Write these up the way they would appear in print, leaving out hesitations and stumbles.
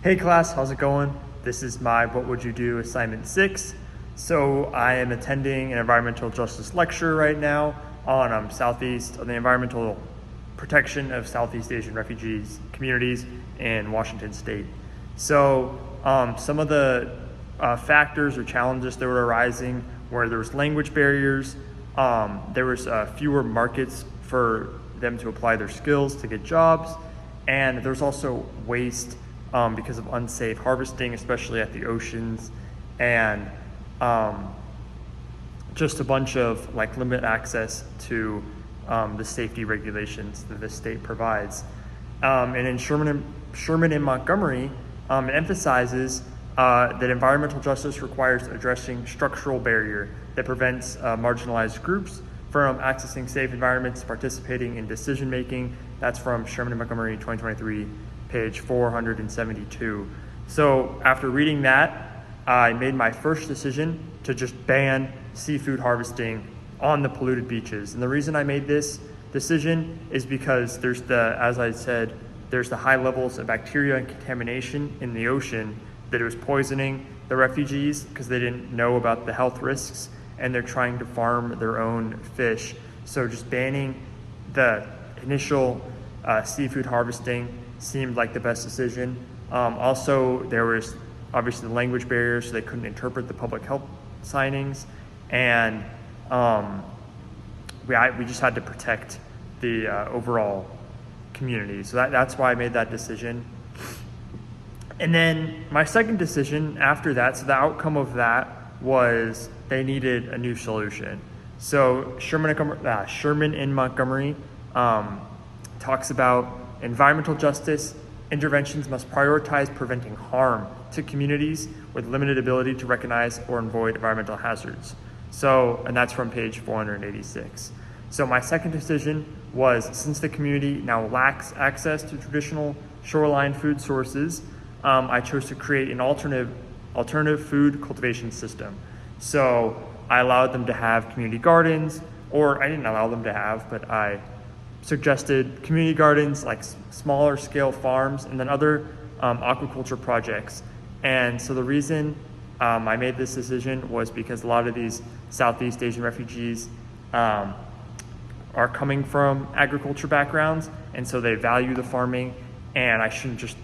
Hey class, how's it going? This is my What Would You Do assignment 6. So I am attending an environmental justice lecture right now on the environmental protection of Southeast Asian refugees communities in Washington State. So some of the factors or challenges that were arising where there was language barriers, there was fewer markets for them to apply their skills to get jobs, and there's also waste because of unsafe harvesting, especially at the oceans, and just a bunch of limited access to the safety regulations that the state provides. And in Sherman and Montgomery, it emphasizes that environmental justice requires addressing structural barrier that prevents marginalized groups from accessing safe environments, participating in decision making. That's from Sherman and Montgomery 2023, page 472. So after reading that, I made my first decision to just ban seafood harvesting on the polluted beaches. And the reason I made this decision is because as I said, there's the high levels of bacteria and contamination in the ocean that it was poisoning the refugees because they didn't know about the health risks, and they're trying to farm their own fish. So just banning the initial seafood harvesting seemed like the best decision. Also, there was obviously the language barriers, so they couldn't interpret the public health signings, and we just had to protect the overall community. So that's why I made that decision. And then my second decision after that, so the outcome of that was they needed a new solution. So Sherman and Montgomery talks about environmental justice interventions must prioritize preventing harm to communities with limited ability to recognize or avoid environmental hazards. And that's from page 486. So my second decision was, since the community now lacks access to traditional shoreline food sources, I chose to create an alternative food cultivation system. So I allowed them to have community gardens, or I didn't allow them to have, but I suggested community gardens, like smaller scale farms, and then other aquaculture projects. And so the reason I made this decision was because a lot of these Southeast Asian refugees are coming from agriculture backgrounds, and so they value the farming, and I shouldn't just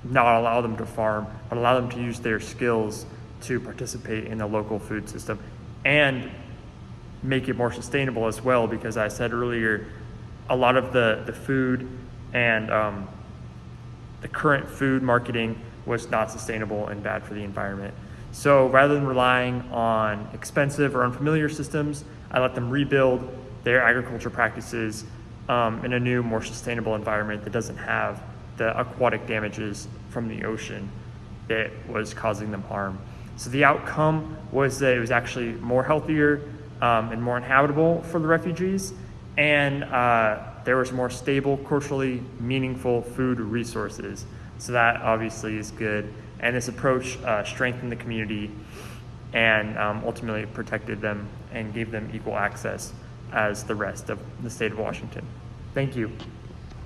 not allow them to farm, but allow them to use their skills to participate in the local food system and make it more sustainable as well, because I said earlier, a lot of the food and the current food marketing was not sustainable and bad for the environment. So rather than relying on expensive or unfamiliar systems, I let them rebuild their agriculture practices in a new, more sustainable environment that doesn't have the aquatic damages from the ocean that was causing them harm. So the outcome was that it was actually more healthier and more inhabitable for the refugees, and there was more stable, culturally meaningful food resources. So that obviously is good. And this approach strengthened the community and ultimately protected them and gave them equal access as the rest of the state of Washington. Thank you.